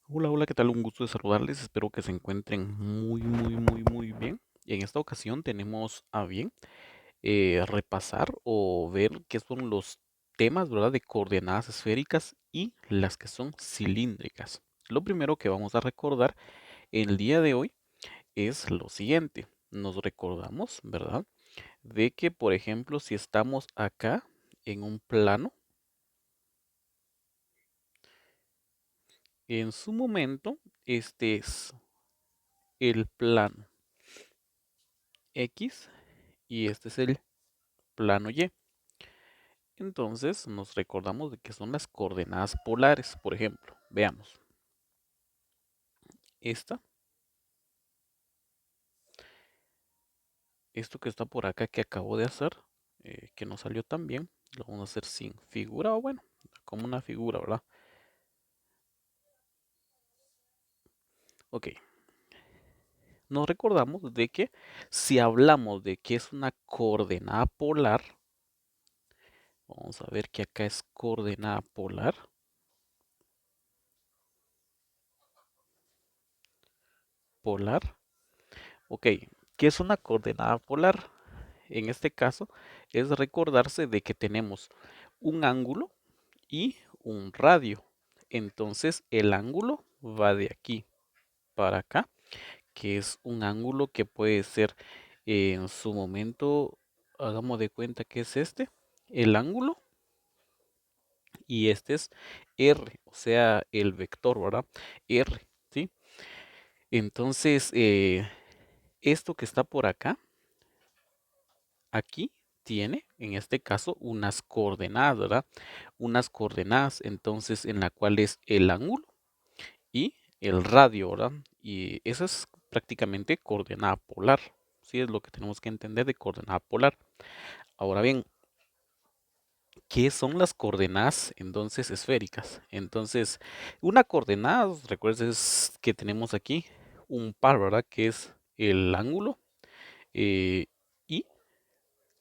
Hola, hola, ¿qué tal? Un gusto de saludarles. Espero que se encuentren muy bien. Y en esta ocasión tenemos a bien repasar o ver qué son los temas, ¿verdad? De coordenadas esféricas y las que son cilíndricas. Lo primero que vamos a recordar el día de hoy es lo siguiente. Nos recordamos, ¿verdad? De que, por ejemplo, si estamos acá en un plano, en su momento, este es el plano X y este es el plano Y. Entonces nos recordamos de que son las coordenadas polares. Por ejemplo, veamos. Esta, esto que está por acá que acabo de hacer, que no salió tan bien, lo vamos a hacer sin figura o bueno, como una figura, ¿verdad? Ok, nos recordamos de que si hablamos de que es una coordenada polar, vamos a ver que acá es coordenada polar. Polar. Ok, ¿qué es una coordenada polar? En este caso es recordarse de que tenemos un ángulo y un radio. Entonces el ángulo va de aquí para acá, que es un ángulo que puede ser en su momento, hagamos de cuenta que es este, el ángulo, y este es R, o sea, el vector, ¿verdad? R, ¿sí? Entonces, esto que está por acá, aquí tiene, en este caso, unas coordenadas, ¿verdad? Unas coordenadas, entonces, en la cual es el ángulo y el radio, ¿verdad? Y esa es prácticamente coordenada polar. Sí, es lo que tenemos que entender de coordenada polar. Ahora bien, ¿qué son las coordenadas entonces esféricas? Entonces, una coordenada, recuerdes que tenemos aquí un par, ¿verdad? Que es el ángulo eh, y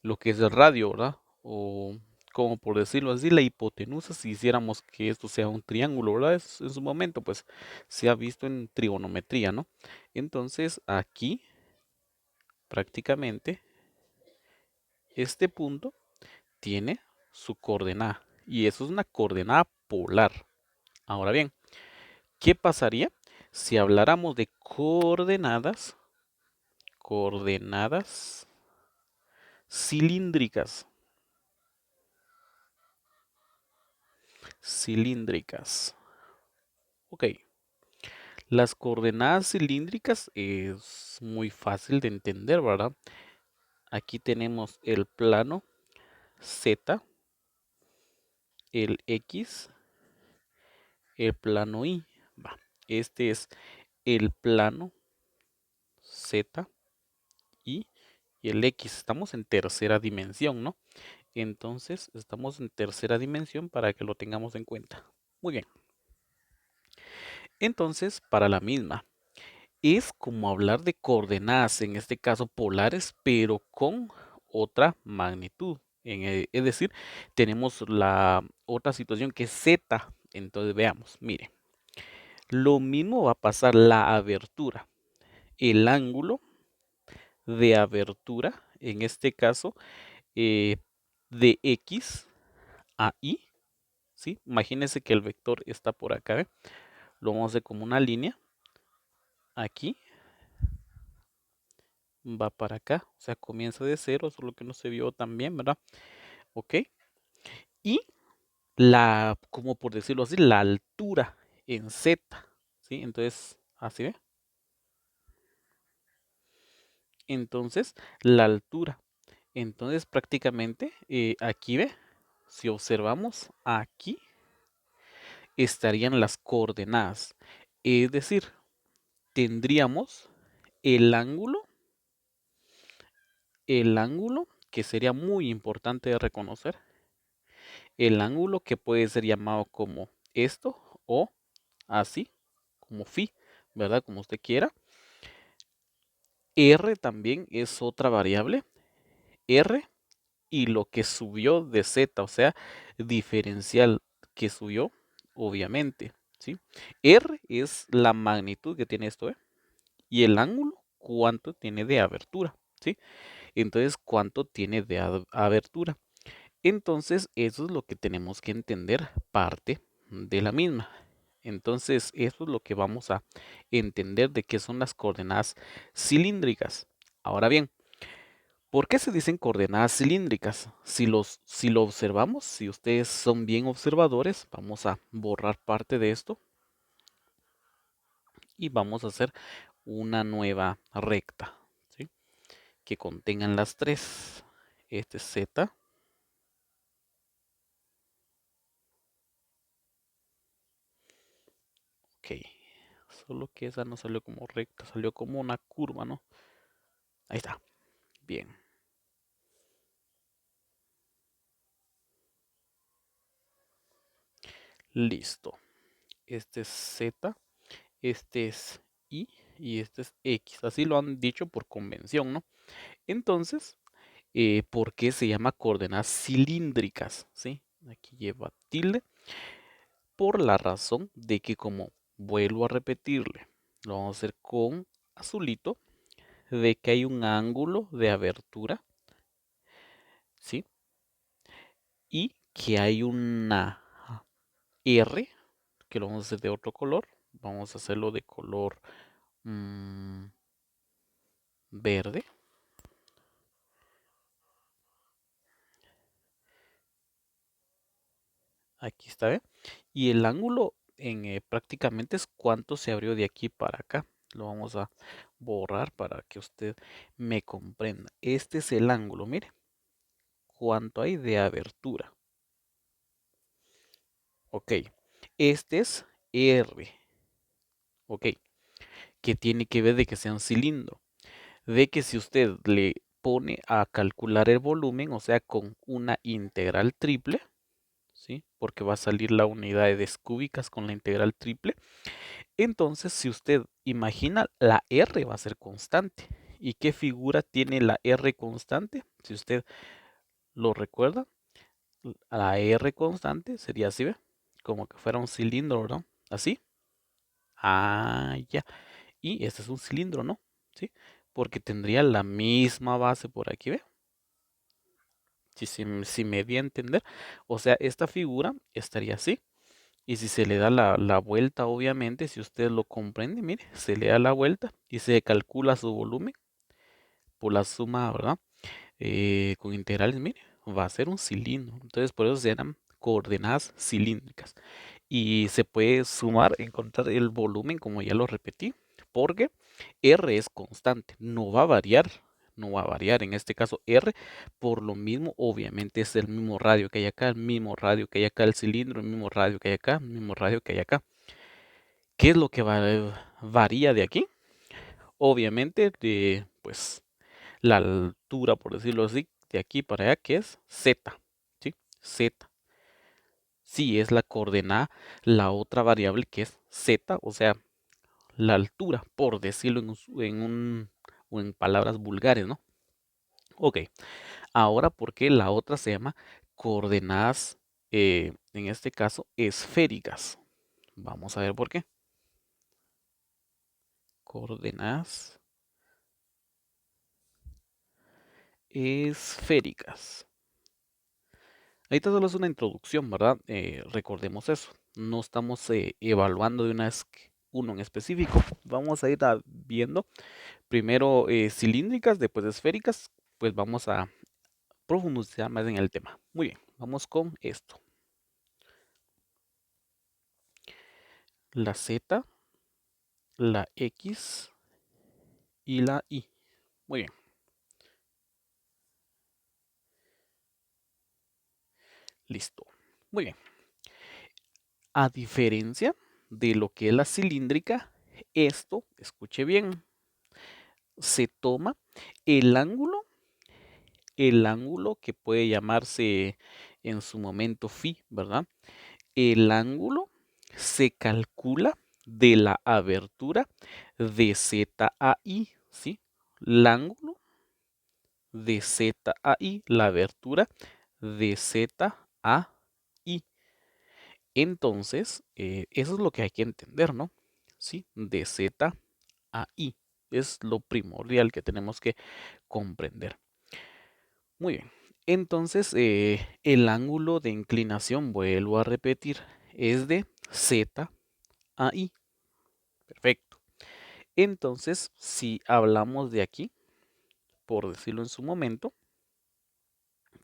lo que es el radio, ¿verdad? O como por decirlo así, la hipotenusa, si hiciéramos que esto sea un triángulo, ¿verdad? En su momento, pues se ha visto en trigonometría, ¿no? Entonces, aquí prácticamente este punto tiene su coordenada y eso es una coordenada polar. Ahora bien, ¿qué pasaría si habláramos de coordenadas cilíndricas? Cilíndricas. Ok, las coordenadas cilíndricas es muy fácil de entender, ¿verdad? Aquí tenemos el plano Z, el X, el plano Y. Va. Este es el plano Z, Y y el X. Estamos en tercera dimensión, ¿no? Entonces, estamos en tercera dimensión para que lo tengamos en cuenta. Muy bien. Entonces, para la misma, es como hablar de coordenadas, en este caso polares, pero con otra magnitud. Es decir, tenemos la otra situación que es Z. Entonces, veamos, mire, lo mismo va a pasar la abertura, el ángulo de abertura, en este caso, eh, de X a Y, ¿sí? Imagínense que el vector está por acá, ¿eh? Lo vamos a hacer como una línea, aquí, va para acá, o sea, comienza de cero, solo que no se vio tan bien, ¿verdad? Ok, y como por decirlo así, la altura en Z, ¿sí? Entonces, así ve. Entonces, la altura. Entonces, prácticamente, aquí ve, si observamos aquí, estarían las coordenadas. Es decir, tendríamos el ángulo, que sería muy importante de reconocer, el ángulo que puede ser llamado como esto o así, como phi, ¿verdad? Como usted quiera. R también es otra variable, R y lo que subió de Z, o sea, diferencial que subió, obviamente. ¿sí? R es la magnitud que tiene esto, ¿eh? Y el ángulo, cuánto tiene de abertura, ¿sí? Entonces, ¿cuánto tiene de abertura? Entonces, eso es lo que tenemos que entender, parte de la misma. Entonces, eso es lo que vamos a entender de qué son las coordenadas cilíndricas. Ahora bien, ¿por qué se dicen coordenadas cilíndricas? Si lo observamos, si ustedes son bien observadores, vamos a borrar parte de esto y vamos a hacer una nueva recta, ¿sí? Que contengan las tres. Este es Z. Ok. Solo que esa no salió como recta, salió como una curva, ¿no? Ahí está. Bien. Listo. Este es Z, este es y este es X. Así lo han dicho por convención, ¿no? Entonces, ¿por qué se llama coordenadas cilíndricas? ¿Sí? Aquí lleva tilde. Por la razón de que, como vuelvo a repetirle, lo vamos a hacer con azulito, de que hay un ángulo de abertura, ¿sí? Y que hay una R, que lo vamos a hacer de otro color. Vamos a hacerlo de color verde. Aquí está, ¿ve? Y el ángulo prácticamente es cuánto se abrió de aquí para acá. Lo vamos a borrar para que usted me comprenda. Este es el ángulo, mire. Cuánto hay de abertura. Ok. Este es R. Ok. Que tiene que ver de que sea un cilindro. De que si usted le pone a calcular el volumen, o sea, con una integral triple, ¿sí? Porque va a salir la unidad de descúbicas con la integral triple. Entonces, si usted imagina, la R va a ser constante. ¿Y qué figura tiene la R constante? Si usted lo recuerda, la R constante sería así, ¿ve? Como que fuera un cilindro, ¿no? Así. Ah, ya. Y este es un cilindro, ¿no? ¿Sí? Porque tendría la misma base por aquí, ¿ve? Si me di a entender. O sea, esta figura estaría así. Y si se le da la vuelta, obviamente, si usted lo comprende, mire, se le da la vuelta y se calcula su volumen por la suma, ¿verdad? Con integrales, mire, va a ser un cilindro. Entonces, por eso se llaman coordenadas cilíndricas. Y se puede sumar, encontrar el volumen, como ya lo repetí, porque R es constante, no va a variar. No va a variar, en este caso R, por lo mismo, obviamente es el mismo radio que hay acá, el mismo radio que hay acá, el cilindro, el mismo radio que hay acá, el mismo radio que hay acá. ¿Qué es lo que varía de aquí? Obviamente, pues la altura, por decirlo así, de aquí para allá, que es Z, ¿sí? Z. Sí, es la coordenada, la otra variable que es Z, o sea, la altura, por decirlo o en palabras vulgares, ¿no? Ok, ahora, ¿por qué la otra se llama coordenadas, en este caso, esféricas? Vamos a ver por qué. Coordenadas esféricas. Ahorita solo es una introducción, ¿verdad? Recordemos eso. No estamos evaluando de una vez uno en específico. Vamos a ir viendo primero cilíndricas, después esféricas. Pues vamos a profundizar más en el tema. Muy bien, vamos con esto. La Z, la X y la Y. Muy bien, listo. Muy bien. A diferencia de lo que es la cilíndrica, esto, escuche bien, se toma el ángulo, el ángulo que puede llamarse en su momento phi, ¿verdad? El ángulo se calcula de la abertura de Z a I, ¿sí? El ángulo de Z a I, la abertura de Z a I. Entonces, eso es lo que hay que entender, ¿no? Sí, de Z a I. Es lo primordial que tenemos que comprender. Muy bien. Entonces, el ángulo de inclinación, vuelvo a repetir, es de Z a I. Perfecto. Entonces, si hablamos de aquí, por decirlo en su momento,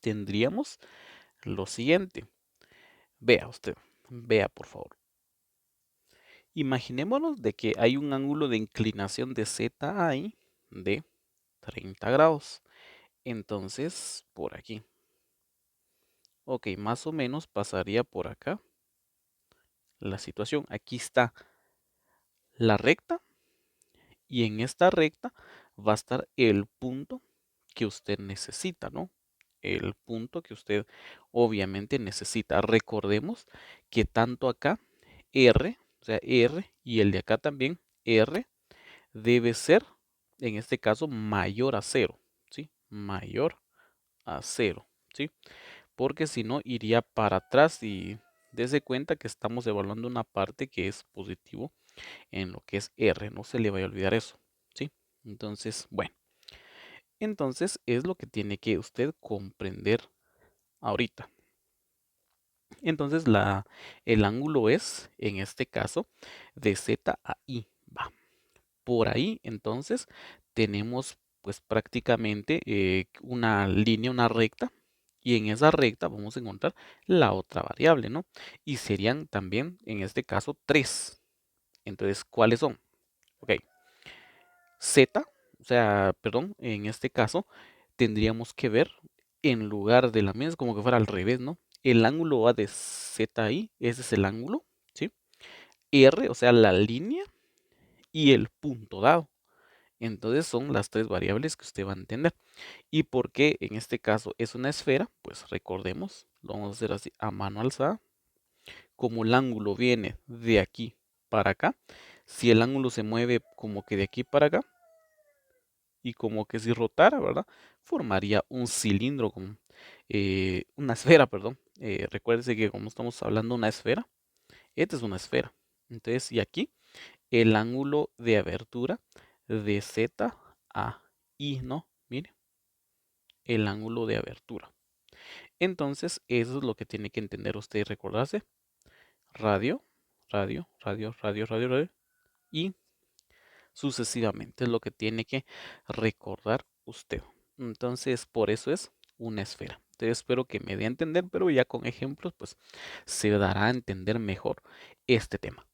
tendríamos lo siguiente. Vea usted, vea por favor. Imaginémonos de que hay un ángulo de inclinación de Z a I de 30 grados. Entonces, por aquí. Ok, más o menos pasaría por acá la situación. Aquí está la recta y en esta recta va a estar el punto que usted necesita, ¿no? El punto que usted obviamente necesita. Recordemos que tanto acá R, o sea, R y el de acá también, R, debe ser, en este caso, mayor a cero, ¿sí? Mayor a cero, ¿sí? Porque si no, iría para atrás y dése cuenta que estamos evaluando una parte que es positivo en lo que es R. No se le vaya a olvidar eso, ¿sí? Entonces, bueno, entonces es lo que tiene que usted comprender ahorita. Entonces, el ángulo es, en este caso, de Z a I. Va. Por ahí, entonces, tenemos pues prácticamente una línea, una recta, y en esa recta vamos a encontrar la otra variable, ¿no? Y serían también, en este caso, tres. Entonces, ¿cuáles son? Ok, Z, o sea, perdón, en este caso, tendríamos que ver en lugar de la misma, como que fuera al revés, ¿no? El ángulo va de Z ahí, ese es el ángulo, ¿sí? R, o sea, la línea y el punto dado. Entonces son las tres variables que usted va a entender. ¿Y por qué en este caso es una esfera? Pues recordemos, lo vamos a hacer así a mano alzada. Como el ángulo viene de aquí para acá, si el ángulo se mueve como que de aquí para acá, y como que si rotara, ¿verdad? Formaría un cilindro, con, una esfera, perdón. Recuérdese que como estamos hablando de una esfera, esta es una esfera. Entonces, y aquí el ángulo de abertura de Z a I, ¿no? Mire, el ángulo de abertura. Entonces, eso es lo que tiene que entender usted y recordarse. Radio, radio, radio, radio, radio, radio. Y sucesivamente es lo que tiene que recordar usted. Entonces, por eso es una esfera. Entonces, espero que me dé a entender, pero ya con ejemplos, pues se dará a entender mejor este tema.